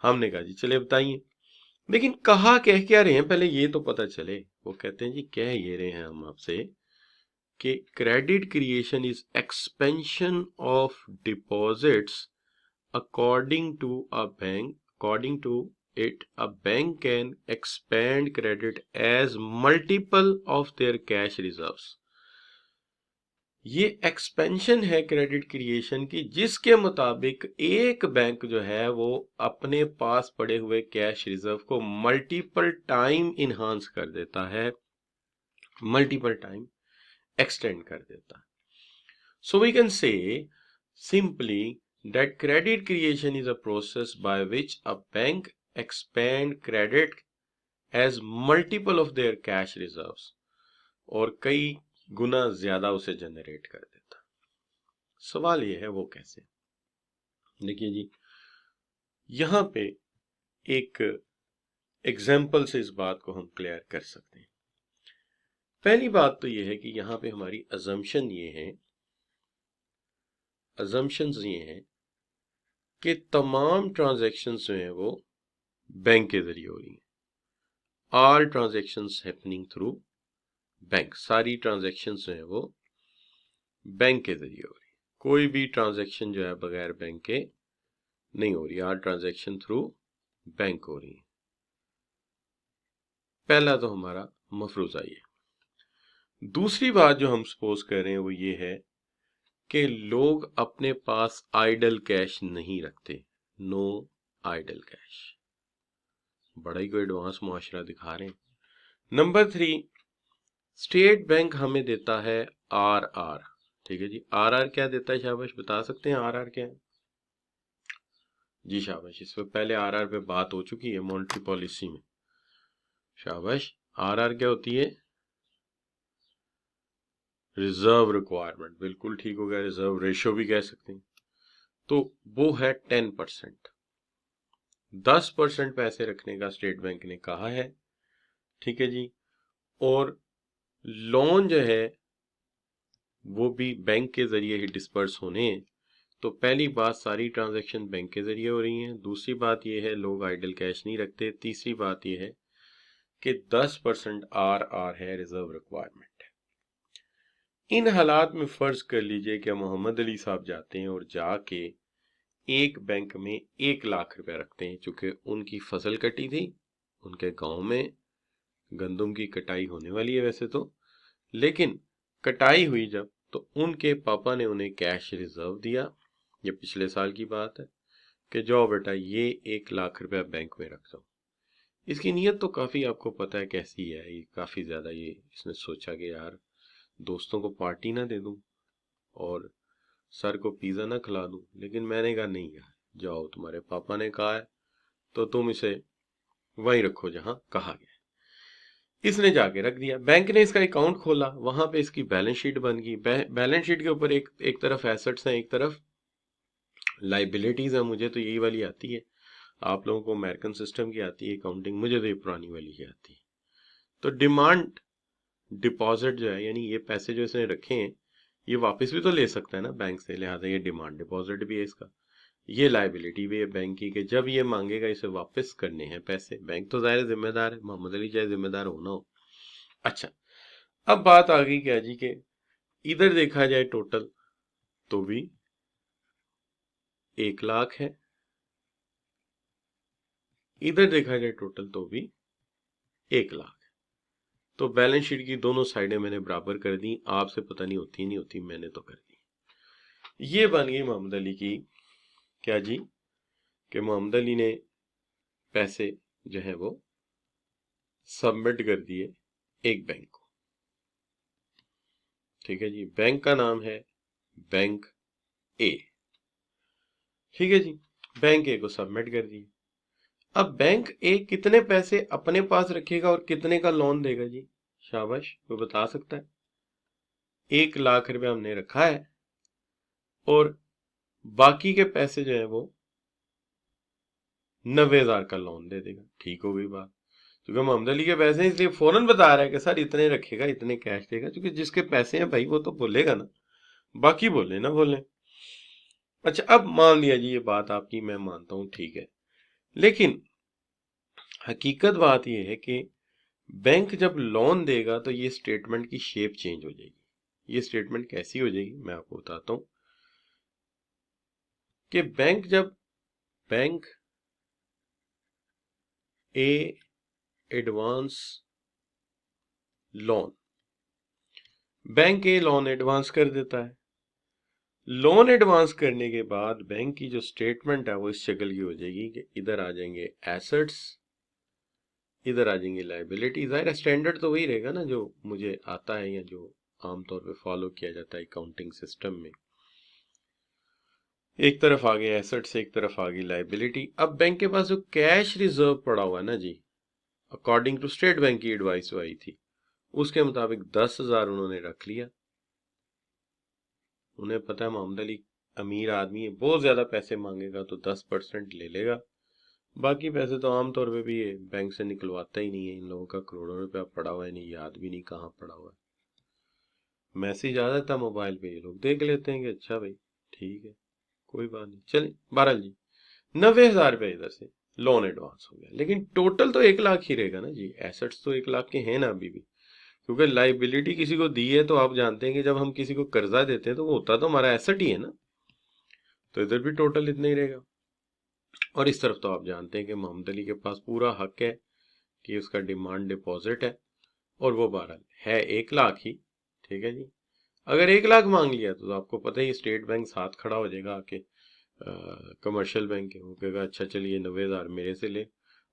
हमने कहा जी चले बताइए, लेकिन कहा कह क्या रहे हैं पहले ये तो पता चले। वो कहते हैं जी कह ये रहे हैं हम आपसे कि credit creation is expansion of deposits according to a bank, according to it, a bank can expand credit as multiple of their cash reserves. ये एक्सपेंशन है क्रेडिट क्रिएशन की, जिसके मुताबिक एक बैंक जो है वो अपने पास पड़े हुए कैश रिजर्व को मल्टीपल टाइम इन्हांस कर देता है, मल्टीपल टाइम एक्सटेंड कर देता है। So we can say simply that credit creation is a process by which a bank expand credit as multiple of their cash reserves, और कई गुना ज्यादा उसे जनरेट कर देता। सवाल ये है वो कैसे। देखिए जी, यहां पे एक एग्जाम्पल से इस बात को हम क्लियर कर सकते हैं। पहली बात तो ये है कि यहां पे हमारी अजम्पशंस ये हैं कि तमाम ट्रांजैक्शंस जो हैं वो बैंक के जरिए हो रही हैं। All transactions happening through bank, सारी ट्रांजैक्शंस जो है वो बैंक के जरिए हो रही है। कोई भी ट्रांजैक्शन जो है बगैर बैंक के नहीं हो रही, ऑल ट्रांजैक्शन थ्रू बैंक हो रही है। पहला तो हमारा मफरूजा ये। दूसरी बात जो हम सपोज कर रहे हैं वो ये है कि लोग अपने पास आइडल कैश नहीं रखते, नो आइडल कैश। बड़ा ही कोई एडवांस मुआशरा दिखा रहे हैं। नंबर 3, स्टेट बैंक हमें देता है आरआर। ठीक है जी, आरआर क्या देता है शाबाश, बता सकते हैं आरआर क्या है? जी शाबाश, इस पर पहले आरआर पे बात हो चुकी है मॉनेटरी पॉलिसी में। शाबाश, आरआर क्या होती है? रिजर्व रिक्वायरमेंट, बिल्कुल ठीक हो गया, रिजर्व रेशियो भी कह सकते हैं। तो वो है 10%, 10% पैसे रखने का स्टेट बैंक ने कहा है। ठीक है जी, और लोन जो है वो भी बैंक के जरिए ही डिस्पर्स होने हैं। तो पहली बात, सारी ट्रांजैक्शन बैंक के जरिए हो रही हैं। दूसरी बात ये है लोग आइडल कैश नहीं रखते। तीसरी बात ये है कि 10% आरआर है, रिजर्व रिक्वायरमेंट। इन हालात में फर्ज कर लीजिए कि मोहम्मद अली साहब जाते हैं और जाके एक बैंक में 1 लाख रुपया रखते हैं। चूंकि उनकी फसल कटी थी, उनके गांव में गंदम की कटाई होने वाली है वैसे तो, लेकिन कटाई हुई जब, तो उनके पापा ने उन्हें कैश रिजर्व दिया। ये पिछले साल की बात है कि जाओ बेटा ये 1 लाख रुपया बैंक में रख दो। इसकी नीयत तो काफी आपको पता है कैसी है, ये काफी ज्यादा, ये इसने सोचा कि यार दोस्तों को पार्टी ना दे दूं और सर को पिज्जा ना खिला दूं। लेकिन मैंने कहा नहीं यार, जाओ तुम्हारे पापा ने कहा है तो तुम इसे वहीं रखो जहां कहा गया। इसने जाके रख दिया, बैंक ने इसका अकाउंट खोला, वहां पे इसकी बैलेंस शीट बन गई। बैलेंस शीट के ऊपर एक तरफ एसेट्स हैं, एक तरफ लाइबिलिटीज है। मुझे तो यही वाली आती है, आप लोगों को अमेरिकन सिस्टम की आती है अकाउंटिंग, मुझे तो ये पुरानी वाली ही आती है। तो डिमांड डिपॉजिट जो है, यानी ये पैसे जो इसने रखे हैं ये वापस भी तो ले सकता है ना बैंक से, लिहाजा ये डिमांड डिपॉजिट भी है इसका। ये लाइबिलिटी भी है बैंक की कि जब ये मांगेगा इसे वापस करने हैं पैसे। बैंक तो जाहिर जिम्मेदार है, मोहम्मद अली चाहे जिम्मेदार हो ना हो। अच्छा, अब बात आ गई क्या जी के इधर देखा जाए टोटल तो भी 1 लाख है, इधर देखा जाए टोटल तो भी 1 लाख। तो बैलेंस शीट की दोनों साइडें मैंने बराबर कर दी। आपसे पता नहीं होती नहीं होती, मैंने तो कर दी। ये बन गई मोहम्मद अली की क्या जी, कि मोहम्मद अली ने पैसे जो है वो सबमिट कर दिए एक बैंक को। ठीक है जी, बैंक का नाम है बैंक ए। ठीक है जी, बैंक ए को सबमिट कर दिए। अब बैंक ए कितने पैसे अपने पास रखेगा और कितने का लोन देगा जी? शाबाश, वो बता सकता है? 1 लाख रुपया हमने रखा है और बाकी के पैसे जो है वो 90,000 का लोन दे देगा। ठीक हो गई बात, क्योंकि मोहम्मद अली के पैसे हैं इसलिए फौरन बता रहा है कि सर इतने रखेगा, इतने कैश देगा। क्योंकि जिसके पैसे हैं भाई वो तो बोलेगा ना, बाकी बोले ना बोले। अच्छा, अब मान लिया जी ये बात आपकी मैं मानता हूं ठीक है लेकिन हकीकत बात यह है कि बैंक जब लोन देगा तो ये स्टेटमेंट की शेप चेंज हो जाएगी। ये स्टेटमेंट कैसी हो जाएगी मैं आपको बताता हूं कि बैंक ए एडवांस लोन, बैंक ए लोन एडवांस कर देता है। लोन एडवांस करने के बाद बैंक की जो स्टेटमेंट है वो इस शक्ल की हो जाएगी कि इधर आ जाएंगे एसेट्स, इधर आ जाएंगे लाइबिलिटी। ज़ाहिर स्टैंडर्ड तो वही रहेगा ना जो मुझे आता है या जो आमतौर पे फॉलो किया जाता है अकाउंटिंग सिस्टम में। एक तरफ आ गए एसेट्स, एक तरफ आ गई लाइबिलिटी। अब बैंक के पास जो कैश रिजर्व पड़ा हुआ है ना जी, अकॉर्डिंग टू स्टेट बैंक की एडवाइस आई थी उसके मुताबिक 10,000 उन्होंने रख लिया। उन्हें पता है मोहम्मद अली अमीर आदमी है, बहुत ज्यादा पैसे मांगेगा तो 10% ले लेगा, बाकी पैसे तो आमतौर पे भी ये बैंक से निकलवाता ही नहीं है। इन लोगों का करोड़ों रुपया पड़ा हुआ है, नहीं याद भी नहीं कहाँ पड़ा हुआ है। मैसेज आ जाता मोबाइल पे, ये लोग देख लेते हैं कि अच्छा भाई ठीक है कोई बात नहीं। चलिए बहरहाल जी 90,000 रुपये इधर से लोन एडवांस हो गया, लेकिन टोटल तो 1 लाख ही रहेगा ना जी। एसेट्स तो 1 लाख के हैं ना अभी भी, क्योंकि लाइबिलिटी किसी को दी है तो आप जानते हैं कि जब हम किसी को कर्जा देते हैं तो वो होता तो हमारा एसेट ही है ना, तो इधर भी टोटल इतना ही रहेगा। और इस तरफ तो आप जानते हैं कि मोहम्मद अली के पास पूरा हक है कि उसका डिमांड डिपॉजिट है, और वो बहरहाल है 1 लाख ही। ठीक है जी, अगर 1 लाख मांग लिया तो आपको पता ही स्टेट बैंक साथ खड़ा हो जाएगा आके, कमर्शियल बैंक है, वो कहेगा अच्छा चलिए 90,000 मेरे से ले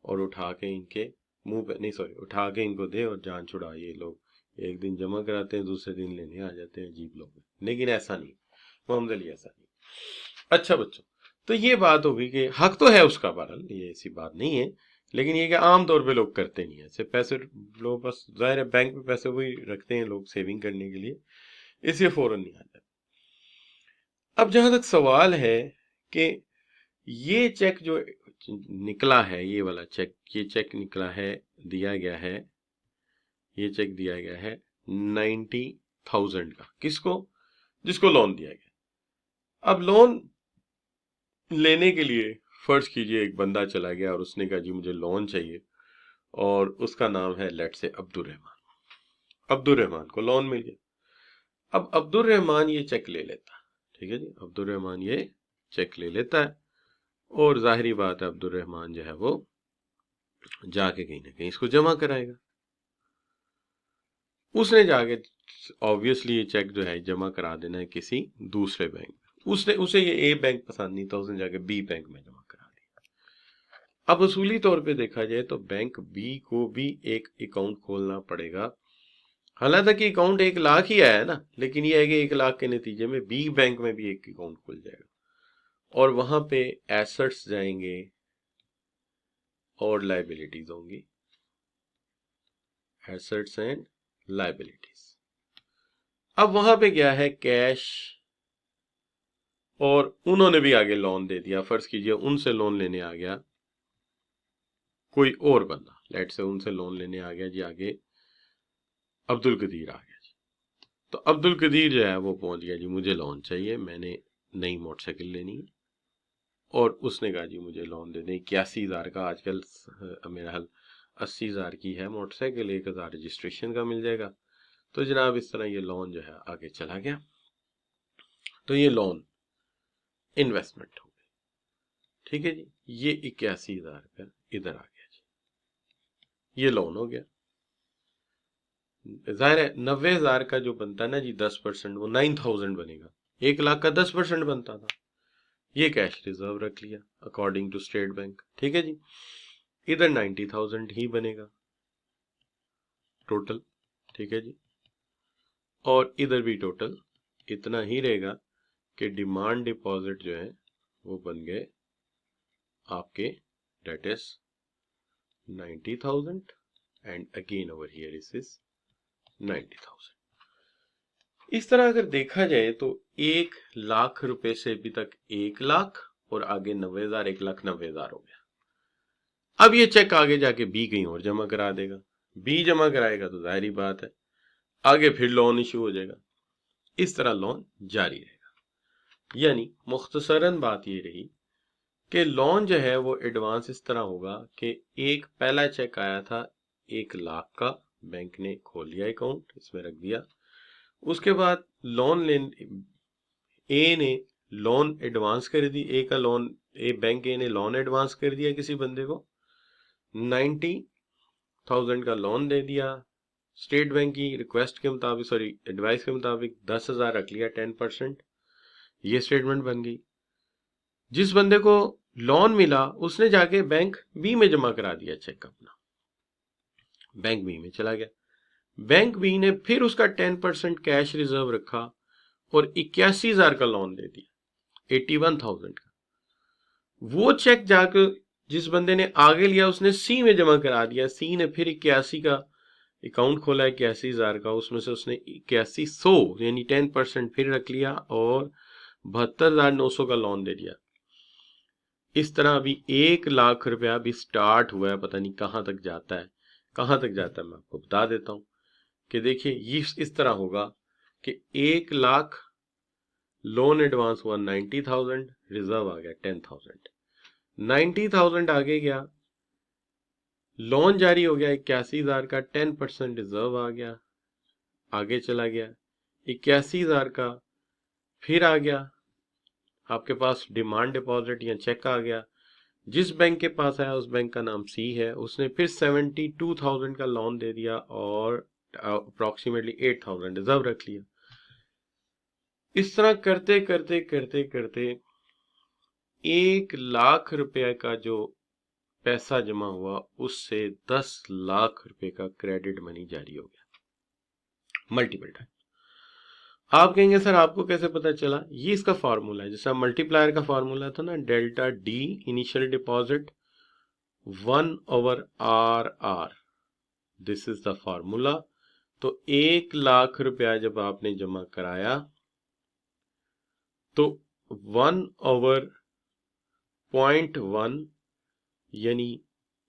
और उठा के इनके मुंह पे, नहीं सॉरी, उठा के इनको दे और जान छुड़ा। ये लोग एक दिन जमा कराते हैं, दूसरे दिन लेने आ जाते हैं, अजीब लोग। लेकिन ऐसा नहीं, मोहम्मद अली ऐसा नहीं। अच्छा बच्चों, तो ये बात होगी कि हक तो है उसका, बहरहाल ये ऐसी बात नहीं है, लेकिन ये कि आमतौर पे लोग करते नहीं है ऐसे पैसे। लोग बस ज़ाहिर है बैंक में पैसे वही रखते हैं लोग सेविंग करने के लिए, इसलिए फौरन नहीं आ जाते। अब जहां तक सवाल है कि ये चेक जो निकला है, ये वाला चेक, ये चेक निकला है, दिया गया है, ये चेक दिया गया है 90,000 का, किसको? जिसको लोन दिया गया। अब लोन लेने के लिए फर्ज कीजिए एक बंदा चला गया और उसने कहा जी मुझे लोन चाहिए, और उसका नाम है लेट से अब्दुल रहमान। अब्दुल रहमान को लोन मिल गया। अब अब्दुल रहमान ये चेक ले लेता, ठीक है जी, अब्दुल रहमान ये चेक ले लेता है, और जाहिरी बात है अब्दुल रहमान जो है वो जाके कहीं ना कहीं इसको जमा कराएगा। उसने जाके ऑब्वियसली ये चेक जो है जमा करा देना है किसी दूसरे बैंक में। उसने उसे ये ए बैंक पसंद नहीं था, उसने जाके बी बैंक में जमा करा दिया। अब उसूली तौर पे देखा जाए तो बैंक बी को भी एक अकाउंट खोलना पड़ेगा। हालांकि अकाउंट 1 लाख ही आया है ना, लेकिन ये है कि 1 लाख के नतीजे में बी बैंक में भी एक अकाउंट खुल जाएगा, और वहां पे एसेट्स जाएंगे और लाइबिलिटीज होंगी, एसेट्स एंड लाइबिलिटीज। अब वहां पे क्या है, कैश, और उन्होंने भी आगे लोन दे दिया। फर्ज कीजिए उनसे लोन लेने आ गया कोई और बंदा, लेट से उनसे लोन लेने आ गया जी आगे अब्दुल कदीर आ गया जी। तो अब्दुल कदीर जो है वो पहुंच गया जी मुझे लोन चाहिए, मैंने नई मोटरसाइकिल लेनी है, और उसने कहा जी मुझे लोन दे दें 81,000 का, आजकल मेरा हाल 80,000 की है मोटरसाइकिल, 1,000 रजिस्ट्रेशन का मिल जाएगा। तो जनाब इस तरह ये लोन जो है आगे चला गया। तो ये लोन इन्वेस्टमेंट हो गई, ठीक है जी। ये 81,000 रुपया इधर आ गया जी, ये लोन हो गया। जाहिर है 90,000 का जो बनता है ना जी 10%, वो 9,000 बनेगा। 1 लाख का 10% बनता था। ये कैश रिजर्व रख लिया अकॉर्डिंग टू स्टेट बैंक, ठीक है जी। इधर 90,000 ही बनेगा टोटल, ठीक है जी, और इधर भी टोटल इतना ही रहेगा कि डिमांड डिपॉजिट जो है वो बन गए आपके, debt is 90,000, and again over here is 90,000। इस तरह अगर देखा जाए तो 1 लाख रुपए से अभी तक 1 लाख, और आगे 90,000, 1,90,000 हो गया। अब ये चेक आगे जाके बी कहीं और जमा करा देगा, बी जमा कराएगा तो जाहिर बात है आगे फिर लोन इशू हो जाएगा, इस तरह लोन जारी रहेगा। यानी मुख्तसरन बात ये रही कि लोन जो है वो एडवांस इस तरह होगा कि एक पहला चेक आया था 1 लाख का, बैंक ने खोल लिया अकाउंट, इसमें रख दिया। उसके बाद लोन ए ने लोन एडवांस कर दी, ए का लोन, बैंक ए ने लोन एडवांस कर दिया किसी बंदे को, 90,000 का लोन दे दिया। स्टेट बैंक की रिक्वेस्ट के मुताबिक, सॉरी एडवाइस के मुताबिक 10,000 रख लिया 10%, ये स्टेटमेंट बन गई। जिस बंदे को लोन मिला उसने जाके बैंक बी में जमा करा दिया चेक अपना, बैंक बी में चला गया। बैंक बी ने फिर उसका 10% कैश रिजर्व रखा और 81,000 का लोन दे दिया, 81,000 का। वो चेक जाकर जिस बंदे ने आगे लिया उसने सी में जमा करा दिया। सी ने फिर 81 का अकाउंट खोला 81,000 का, उसमें से उसने 8100 यानी 10% फिर रख लिया और 72,900 का लोन दे दिया। इस तरह अभी 1 लाख रुपया अभी स्टार्ट हुआ है, पता नहीं कहाँ तक जाता है, कहाँ तक जाता है मैं आपको बता देता हूँ कि देखिए ये इस तरह होगा कि 1 लाख लोन एडवांस हुआ 90,000, रिजर्व आ गया 10,000, 90,000 आगे गया, लोन जारी हो गया 81,000 का, 10% रिजर्व आ गया, आगे चला गया 81,000 का, फिर आ गया आपके पास डिमांड डिपॉजिट या चेक आ गया। जिस बैंक के पास आया उस बैंक का नाम सी है, उसने फिर 72,000 का लोन दे दिया और अप्रोक्सीमेटली 8,000 रिजर्व रख लिया। इस तरह करते करते करते करते 1 लाख रुपए का जो पैसा जमा हुआ उससे 10 लाख रुपए का क्रेडिट मनी जारी हो गया मल्टीपल टाइम। आप कहेंगे सर आपको कैसे पता चला? ये इसका फॉर्मूला है, जैसा मल्टीप्लायर का फॉर्मूला था ना, delta D initial deposit 1/RR, this is the formula. तो 1 लाख रुपया जब आपने जमा कराया तो 1/0.1 यानी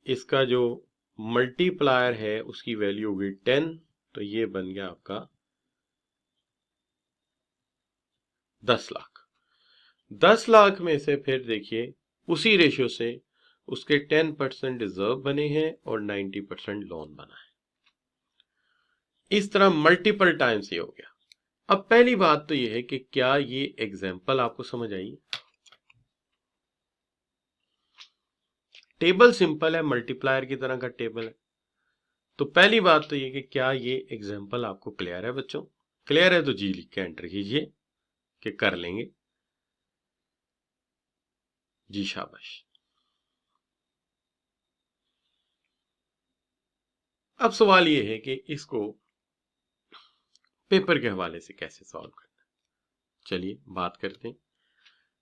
इसका जो मल्टीप्लायर है उसकी वैल्यू होगी 10, तो ये बन गया आपका 10 लाख। 10 लाख में से फिर देखिए उसी रेशियो से उसके 10% रिजर्व बने हैं और 90% लोन बना है। इस तरह मल्टीपल टाइम्स ये हो गया। अब पहली बात तो ये है कि क्या ये एग्जाम्पल आपको समझ आई? टेबल सिंपल है, मल्टीप्लायर की तरह का टेबल है। तो पहली बात तो ये कि क्या ये एग्जाम्पल आपको क्लियर है बच्चों? क्लियर है तो जी लिख के एंटर कीजिए कि कर लेंगे। जी शाबाश। अब सवाल ये है कि इसको पेपर के हवाले से कैसे सॉल्व करना है। चलिए बात करते हैं।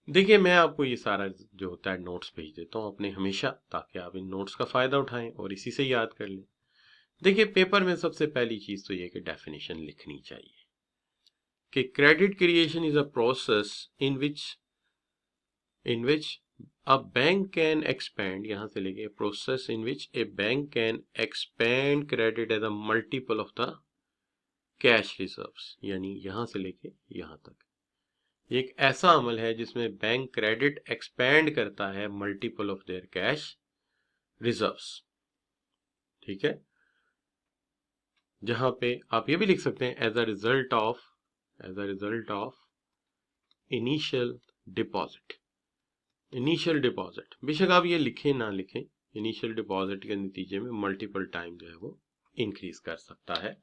देखिए मैं आपको ये सारा जो होता है नोट्स भेज देता हूँ अपने हमेशा, ताकि आप इन नोट्स का फायदा उठाएं और इसी से याद कर लें। देखिए पेपर में सबसे पहली चीज तो ये कि डेफिनेशन लिखनी चाहिए कि credit creation is a process in which a bank can expand, यहां से लेके process in which a bank can expand credit as a multiple of the cash reserves, यानी यहां से लेके यहां तक एक ऐसा अमल है जिसमें बैंक क्रेडिट एक्सपेंड करता है multiple of their cash reserves. ठीक है, जहां पे आप ये भी लिख सकते हैं as a result of initial deposit. Initial deposit बेशक आप ये लिखें ना लिखें, इनिशियल डिपॉजिट के नतीजे में मल्टीपल टाइम जो है वो इंक्रीज कर सकता है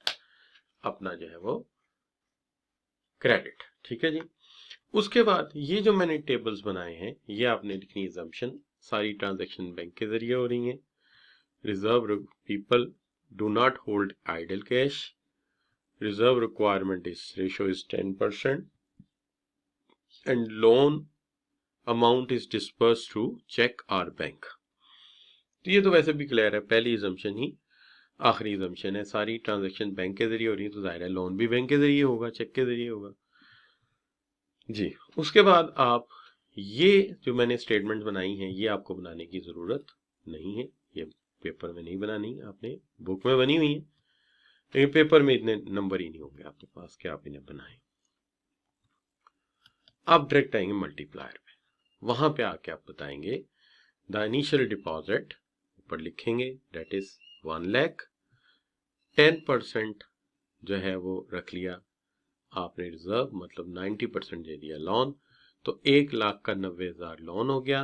अपना जो है वो क्रेडिट। ठीक है जी। उसके बाद ये जो मैंने टेबल्स बनाए हैं ये आपने लिखनी अजम्पशन, सारी ट्रांजैक्शन बैंक के जरिए हो रही हैं। Reserve people do not hold idle cash, reserve requirement is ratio is 10% and loan amount is disperse through cheque और बैंक। तो ये तो वैसे भी क्लियर है, पहली अजम्पशन ही आखिरी अजम्पशन है, सारी ट्रांजैक्शन बैंक के जरिए हो रही है तो जाहिर है लोन भी बैंक के जरिए होगा, चेक के जरिए होगा जी। उसके बाद आप ये जो मैंने स्टेटमेंट बनाई हैं ये आपको बनाने की जरूरत नहीं है, ये पेपर में नहीं बनानी, आपने बुक में बनी हुई है, लेकिन पेपर में इतने नंबर ही नहीं होंगे आपके पास कि आप इन्हें बनाएं। आप डायरेक्ट आएंगे मल्टीप्लायर पे। वहां पे आके आप बताएंगे द इनिशियल डिपॉजिट ऊपर लिखेंगे दैट इज 1 लाख, 10% जो है वो रख लिया आपने रिजर्व, मतलब 90% दे दिया लोन, तो 1,90,000 लोन हो गया,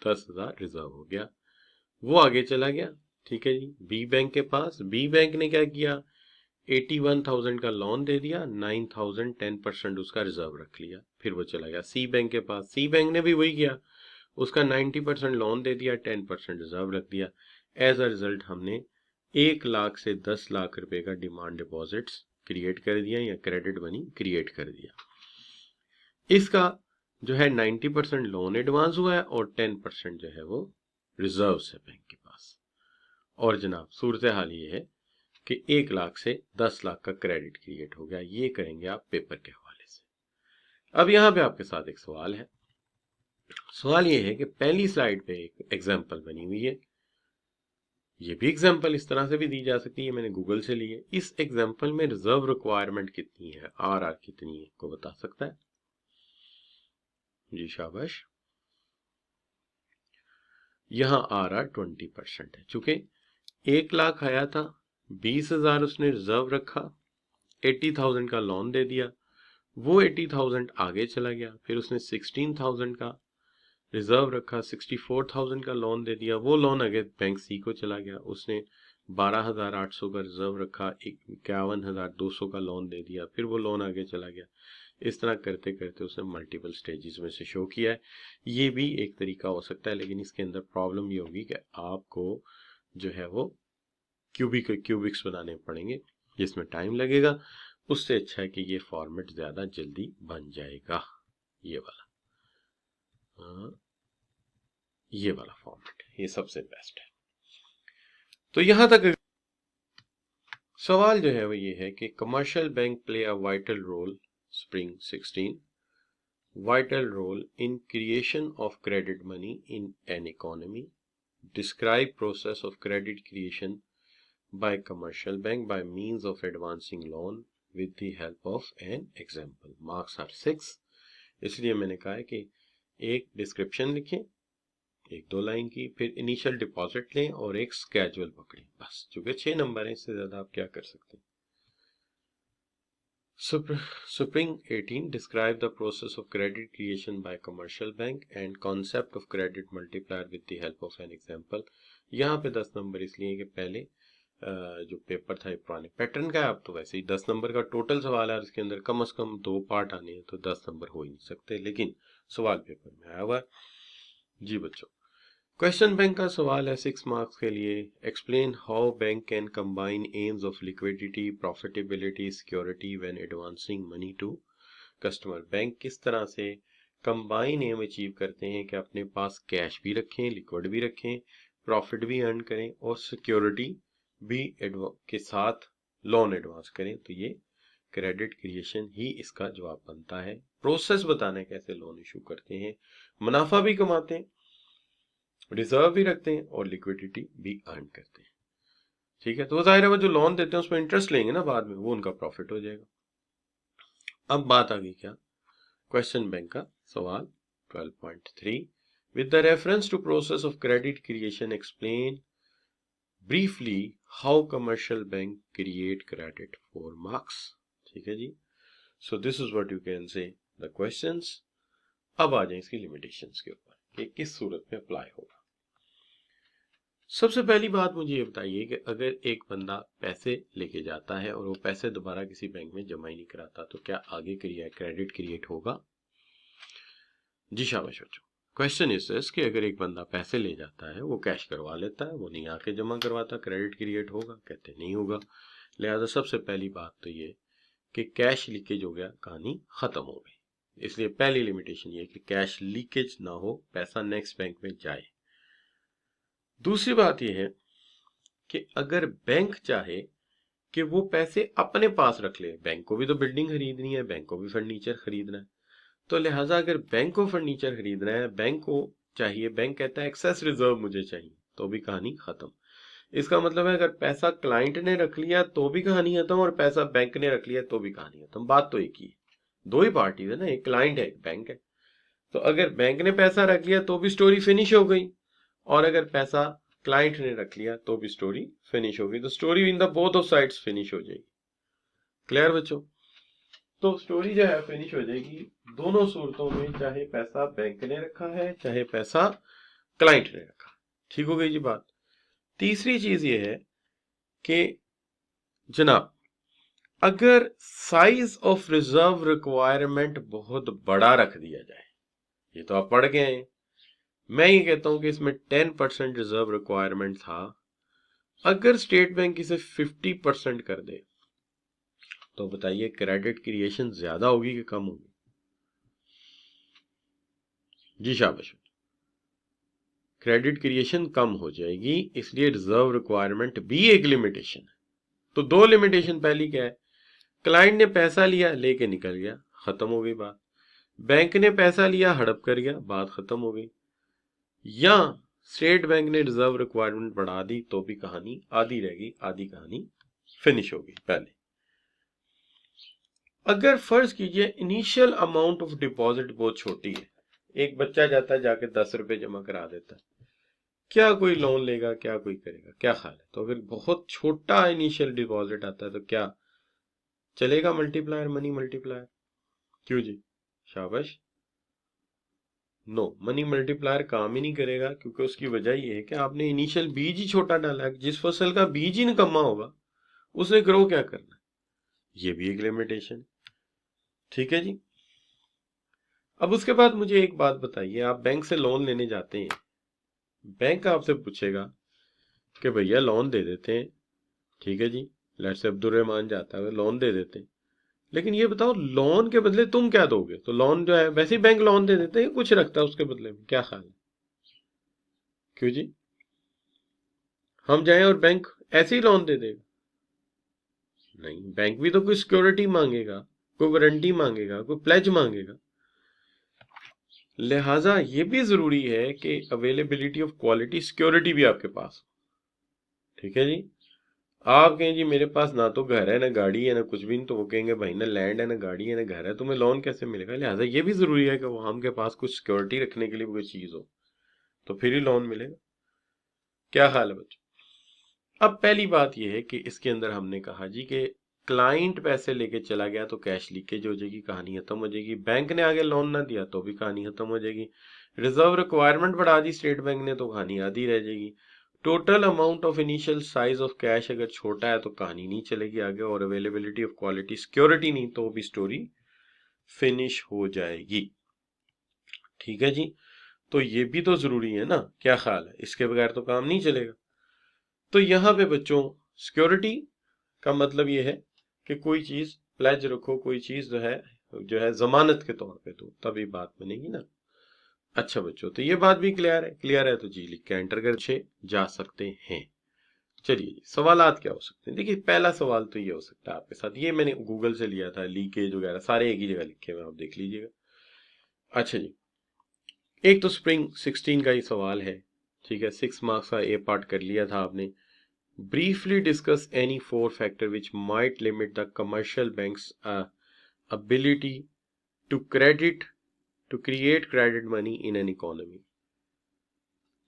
10,000 रिजर्व हो गया। वो आगे चला गया, ठीक है जी, बी बैंक के पास। बी बैंक ने क्या किया, 81,000 का लोन दे दिया, 9,000 10% उसका रिजर्व रख लिया, फिर वो चला गया सी बैंक के पास। सी बैंक ने भी वही किया, उसका 90% लोन दे दिया, 10% रिजर्व रख दिया। एज अ रिजल्ट हमने 1 लाख से 10 लाख रुपए का डिमांड डिपॉजिट्स क्रिएट कर दिया या क्रेडिट मनी क्रिएट कर दिया। इसका जो है 90% लोन एडवांस हुआ है और 10% जो है वो रिजर्व है बैंक के पास। और जनाब सूरत हाल ये है कि 1 लाख से 10 लाख का क्रेडिट क्रिएट हो गया। ये करेंगे आप पेपर के हवाले से। अब यहाँ पे आपके साथ एक सवाल है। सवाल ये है कि पहली स्लाइड पे एक एग्जांपल बनी हुई है, ये भी एग्जांपल इस तरह से भी दी जा सकती है, मैंने गूगल से ली है। इस एग्जांपल में रिजर्व रिक्वायरमेंट कितनी है, आर कितनी है, को बता सकता है? जी शाबाश। यहाँ आर 20% है, चूंकि 1 लाख आया था, 20,000 उसने रिजर्व रखा, 80,000 का लोन दे दिया, वो 80,000 आगे चला गया, फिर उसने 16,000 का रिजर्व रखा, 64,000 का लोन दे दिया, वो लोन आगे बैंक सी को चला गया, उसने 12,800 का रिजर्व रखा, 51,200 का लोन दे दिया, फिर वो लोन आगे चला गया। इस तरह करते करते उसने मल्टीपल स्टेजेस में से शो किया है। ये भी एक तरीका हो सकता है, लेकिन इसके अंदर प्रॉब्लम ये होगी कि आपको जो है वो क्यूबिक्स बनाने पड़ेंगे, जिसमें टाइम लगेगा। उससे अच्छा है कि ये फॉर्मेट ज्यादा जल्दी बन जाएगा, ये वाला, ये वाला फॉर्मेट, ये सबसे बेस्ट है। तो यहां तक सवाल जो है वो ये है कि commercial bank play a vital role, spring 16, vital role in creation of credit money in an economy. Describe process of credit creation by commercial bank by means of advancing loan with the help of an example. Marks are 6, इसलिए मैंने कहा है कि एक description लिखें 1-2 line की, फिर initial deposit लें और एक स्केड्यूल पकड़ें, बस। चूंकि 6 नंबर है, इससे ज्यादा आप क्या कर सकते हैं। Spring 18 describe the process of credit creation by commercial bank and concept of credit multiplier with the help of an example. यहाँ पे 10 नंबर इसलिए कि पहले जो पेपर था पुराने पैटर्न का है, अब तो वैसे ही 10 नंबर का टोटल सवाल है और इसके अंदर कम से कम 2 पार्ट आने हैं, तो 10 नंबर हो ही नहीं सकते, लेकिन सवाल पेपर में आया हुआ है। जी बच्चों, क्वेश्चन बैंक का सवाल है 6 मार्क्स के लिए। Explain how bank can combine aims of liquidity, profitability, security when advancing money to customer. Bank किस तरह से कंबाइन एम अचीव करते हैं कि अपने पास कैश भी रखें, लिक्विड भी रखें, प्रॉफिट भी अर्न करें और सिक्योरिटी भी के साथ लोन एडवांस करें। तो ये क्रेडिट क्रिएशन ही इसका जवाब बनता है। प्रोसेस बताना है कैसे लोन इशू करते हैं, मुनाफा भी कमाते हैं, रिजर्व भी रखते हैं और लिक्विडिटी भी अर्न करते हैं। ठीक है, तो जाहिर है वो जो लोन देते हैं उसमें इंटरेस्ट लेंगे ना बाद में, वो उनका प्रॉफिट हो जाएगा। अब बात आ गई क्या, क्वेश्चन बैंक का सवाल 12.3, with the reference to process of credit creation explain briefly how commercial bank create credit, 4 marks। ठीक है जी, so this is what you can say the questions। अब आ जाए इसकी लिमिटेशंस के ऊपर कि किस सूरत में अप्लाई होगा। सबसे पहली बात मुझे ये बताइए कि अगर एक बंदा पैसे लेके जाता है और वो पैसे दोबारा किसी बैंक में जमा ही नहीं कराता, तो क्या आगे क्रेडिट क्रिएट होगा? जी शाबाश बच्चों, क्वेश्चन इज दिस कि अगर एक बंदा पैसे ले जाता है, वो कैश करवा लेता है, वो नहीं आके जमा करवाता, क्रेडिट क्रिएट होगा? कहते नहीं होगा। लिहाजा सबसे पहली बात तो ये कि कैश लीकेज हो गया, कहानी खत्म हो गई। इसलिए पहली लिमिटेशन ये कि कैश लीकेज ना हो, पैसा नेक्स्ट बैंक में जाए। दूसरी बात यह है कि अगर बैंक चाहे कि वो पैसे अपने पास रख ले, बैंक को भी तो बिल्डिंग खरीदनी है, बैंक को भी फर्नीचर खरीदना है, तो लिहाजा अगर बैंक को फर्नीचर खरीदना है, बैंक को चाहिए, बैंक कहता है एक्सेस रिजर्व मुझे चाहिए, तो भी कहानी खत्म। इसका मतलब है अगर पैसा क्लाइंट ने रख लिया तो भी कहानी खत्म, और पैसा बैंक ने रख लिया तो भी कहानी खत्म। बात तो एक ही है, दो ही पार्टी है ना, एक क्लाइंट है एक बैंक है। तो अगर बैंक ने पैसा रख लिया तो भी स्टोरी फिनिश हो गई, और अगर पैसा क्लाइंट ने रख लिया तो भी स्टोरी फिनिश हो गई। तो story in the both of sides finish हो जाएगी। क्लियर बच्चों? तो स्टोरी जो है फिनिश हो जाएगी दोनों सूरतों में, चाहे पैसा बैंक ने रखा है चाहे पैसा क्लाइंट ने रखा। ठीक हो गई जी बात। तीसरी चीज ये है कि जनाब, अगर साइज ऑफ रिजर्व रिक्वायरमेंट बहुत बड़ा रख दिया जाए, ये तो आप पढ़ के आए, मैं ये कहता हूं कि इसमें 10% रिजर्व रिक्वायरमेंट था, अगर स्टेट बैंक इसे 50% कर दे तो बताइए क्रेडिट क्रिएशन ज्यादा होगी कि कम होगी? जी शाबाश। क्रेडिट क्रिएशन कम हो जाएगी, इसलिए रिजर्व रिक्वायरमेंट भी एक लिमिटेशन है। तो दो लिमिटेशन, पहली क्या है, क्लाइंट ने पैसा लिया लेके निकल गया, खत्म हो गई बात। बैंक ने पैसा लिया हड़प कर गया, बात खत्म हो गई। या स्टेट बैंक ने रिजर्व रिक्वायरमेंट बढ़ा दी तो भी कहानी आधी रहेगी, आधी कहानी फिनिश होगी। पहले अगर फर्ज कीजिए इनिशियल अमाउंट ऑफ डिपॉजिट बहुत छोटी है, एक बच्चा जाता है जाके 10 रुपए जमा करा देता है, क्या कोई लोन लेगा, क्या कोई करेगा, क्या ख्याल है? तो अगर बहुत छोटा इनिशियल डिपॉजिट आता है तो क्या चलेगा मल्टीप्लायर, मनी मल्टीप्लायर? क्यों जी? शाबाश। नो, मनी मल्टीप्लायर काम ही नहीं करेगा, क्योंकि उसकी वजह यह है कि आपने इनिशियल बीज ही छोटा डाला है। जिस फसल का बीज ही निकम्मा होगा उसने ग्रो क्या करना है? ये भी एक लिमिटेशन। ठीक है जी। अब उसके बाद मुझे एक बात बताइए, आप बैंक से लोन लेने जाते हैं, बैंक आपसे पूछेगा कि भैया लोन दे देते हैं, ठीक है जी, लेट्स से अब्दुल रहमान जाता है, लोन दे देते हैं, लेकिन ये बताओ लोन के बदले तुम क्या दोगे? तो लोन जो है वैसे ही बैंक लोन दे देते हैं, कुछ रखता है उसके बदले में, क्या ख्याल है? क्यों जी? हम जाएं और बैंक ऐसे ही लोन दे देगा? नहीं, बैंक भी तो कोई सिक्योरिटी मांगेगा, कोई वारंटी मांगेगा, कोई प्लेज मांगेगा। लिहाजा ये भी जरूरी है कि अवेलेबिलिटी ऑफ क्वालिटी सिक्योरिटी भी आपके पास। ठीक है जी। आप कहें जी मेरे पास ना तो घर है ना गाड़ी है ना कुछ भी नहीं, तो वो कहेंगे भाई ना लैंड है ना गाड़ी है ना घर है, तुम्हें लोन कैसे मिलेगा? लिहाजा ये भी जरूरी है कि वो हमके पास कुछ सिक्योरिटी रखने के लिए कोई चीज हो, तो फिर ही लोन मिलेगा। क्या हाल है बच्चों? अब पहली बात यह है कि इसके अंदर हमने कहा जी कि क्लाइंट पैसे लेके चला गया तो कैश लीकेज हो जाएगी, कहानी खत्म हो जाएगी। बैंक ने आगे लोन ना दिया तो भी कहानी खत्म हो जाएगी। रिजर्व रिक्वायरमेंट बढ़ा दी स्टेट बैंक ने तो कहानी आधी रह जाएगी। Total amount of initial size of cash अगर छोटा है तो कहानी नहीं चलेगी आगे, और अवेलेबिलिटी ऑफ क्वालिटी सिक्योरिटी नहीं तो भी स्टोरी फिनिश हो जाएगी। ठीक है जी। तो ये भी तो जरूरी है ना, क्या ख्याल है? इसके बगैर तो काम नहीं चलेगा। तो यहाँ पे बच्चों सिक्योरिटी का मतलब ये है कि कोई चीज प्लेज रखो, कोई चीज जो है जमानत के तौर पे, तो तभी बात बनेगी ना। अच्छा बच्चों, तो ये बात भी क्लियर है? क्लियर है तो जी लिख के एंटर कर जा सकते हैं। चलिए जी, सवालात क्या हो सकते हैं? देखिए पहला सवाल तो ये हो सकता है आपके साथ, ये मैंने गूगल से लिया था, लीकेज वगैरह सारे एक ही जगह लिखे हुए, आप देख लीजिएगा। अच्छा जी, एक तो स्प्रिंग 16 का ही सवाल है, ठीक है, 6 मार्क्स का ए पार्ट कर लिया था आपने। Briefly discuss any 4 factor which might limit the commercial bank's ability to create credit money in an economy.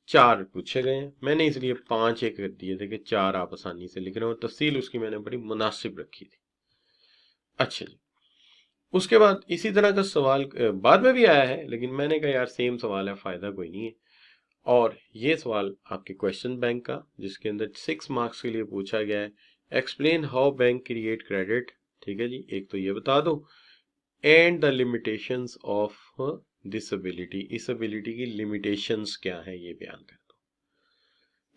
4 पूछे गए हैं, मैंने इसलिए 5 एक कर दिए थे कि 4 आप आसानी से लिख रहे हो, तफसील उसकी मैंने बड़ी मुनासिब रखी थी। अच्छा जी, उसके बाद इसी तरह का सवाल बाद में भी आया है, लेकिन मैंने कहा यार सेम सवाल है, फायदा कोई नहीं है। और ये सवाल आपके क्वेश्चन बैंक का, जिसके अंदर 6 मार्क्स के लिए पूछा गया है, explain how bank create credit. ठीक है जी, एक तो ये बता दो, and the limitations of this ability, इस एबिलिटी की लिमिटेशंस क्या है ये बयान कर दो।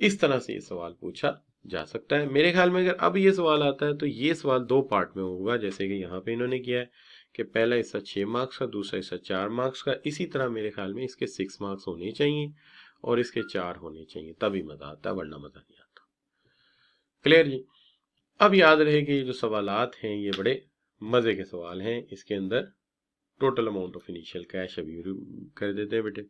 इस तरह से ये सवाल पूछा जा सकता है। मेरे ख्याल में अगर अब ये सवाल आता है तो ये सवाल 2 पार्ट में होगा, जैसे कि यहाँ पे इन्होंने किया है कि पहला हिस्सा 6 मार्क्स का, दूसरा हिस्सा 4 मार्क्स का। इसी तरह मेरे ख्याल में इसके 6 मार्क्स होने चाहिए और इसके 4 होने चाहिए, तभी मजा आता है, वरना मजा नहीं आता। क्लियर जी? अब याद रहे कि ये जो सवालात हैं ये बड़े मजे के सवाल हैं। इसके अंदर total amount of initial cash अभी कर देते हैं बेटे।